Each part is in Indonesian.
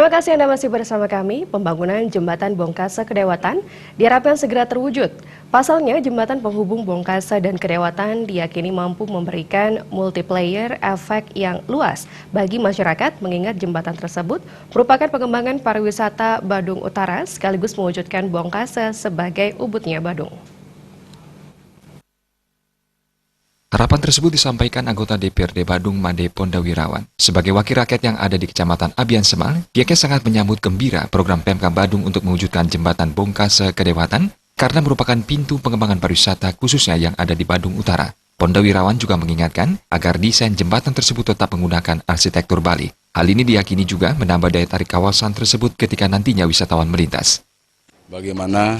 Terima kasih Anda masih bersama kami. Pembangunan Jembatan Bongkasa Kedewatan diharapkan segera terwujud. Pasalnya, jembatan penghubung Bongkasa dan Kedewatan diyakini mampu memberikan multiplayer efek yang luas bagi masyarakat, mengingat jembatan tersebut merupakan pengembangan pariwisata Badung Utara sekaligus mewujudkan Bongkasa sebagai ubudnya Badung. Harapan tersebut disampaikan anggota DPRD Badung Made Pondawirawan. Sebagai wakil rakyat yang ada di Kecamatan Abian Semal, pihaknya sangat menyambut gembira program Pemkab Badung untuk mewujudkan jembatan Bongkasa Kedewatan karena merupakan pintu pengembangan pariwisata khususnya yang ada di Badung Utara. Pondawirawan juga mengingatkan agar desain jembatan tersebut tetap menggunakan arsitektur Bali. Hal ini diyakini juga menambah daya tarik kawasan tersebut ketika nantinya wisatawan melintas. Bagaimana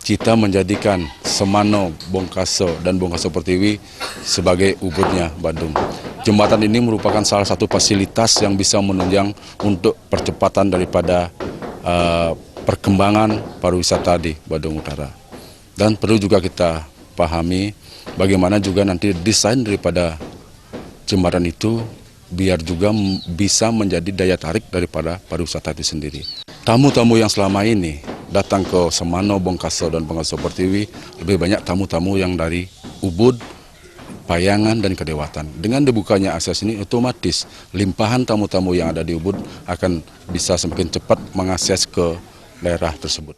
kita menjadikan Semano, Bongkaso, dan Bongkaso Pertiwi sebagai ubudnya Badung. Jembatan ini merupakan salah satu fasilitas yang bisa menunjang untuk percepatan daripada perkembangan pariwisata di Badung Utara. Dan perlu juga kita pahami bagaimana juga nanti desain daripada jembatan itu biar juga bisa menjadi daya tarik daripada pariwisata itu sendiri. Tamu-tamu yang selama ini datang ke Semano, Bongkaso, dan Bongkaso Pertiwi, lebih banyak tamu-tamu yang dari Ubud, Payangan, dan Kedewatan. Dengan dibukanya akses ini, otomatis limpahan tamu-tamu yang ada di Ubud akan bisa semakin cepat mengakses ke daerah tersebut.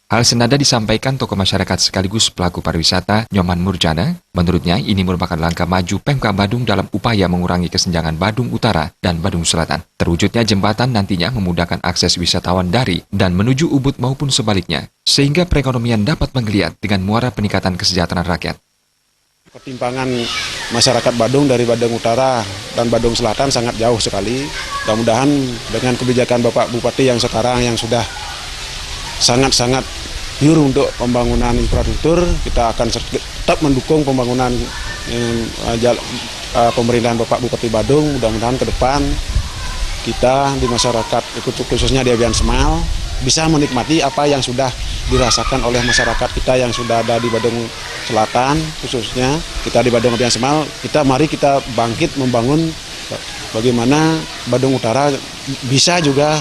Hal senada disampaikan tokoh masyarakat sekaligus pelaku pariwisata Nyoman Murjana. Menurutnya, ini merupakan langkah maju Pemkab Badung dalam upaya mengurangi kesenjangan Badung Utara dan Badung Selatan. Terwujudnya jembatan nantinya memudahkan akses wisatawan dari dan menuju Ubud maupun sebaliknya, sehingga perekonomian dapat menggeliat dengan muara peningkatan kesejahteraan rakyat. Ketimpangan masyarakat Badung dari Badung Utara dan Badung Selatan sangat jauh sekali. Mudah-mudahan dengan kebijakan Bapak Bupati yang sekarang yang sudah sangat-sangat pure untuk pembangunan infrastruktur, kita akan tetap mendukung pembangunan pemerintahan Bapak Bupati Badung. Mudah-mudahan ke depan kita di masyarakat, khususnya di Abian Semal, bisa menikmati apa yang sudah dirasakan oleh masyarakat kita yang sudah ada di Badung Selatan, khususnya kita di Badung Abian Semal. Mari kita bangkit membangun bagaimana Badung Utara bisa juga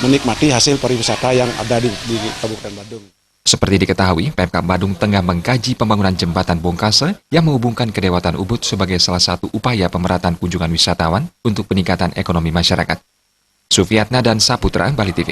menikmati hasil pariwisata yang ada di Kabupaten Badung. Seperti diketahui, Pemkab Badung tengah mengkaji pembangunan jembatan Bongkasa yang menghubungkan Kedewatan Ubud sebagai salah satu upaya pemerataan kunjungan wisatawan untuk peningkatan ekonomi masyarakat. Sufiatna dan Saputra, Bali TV.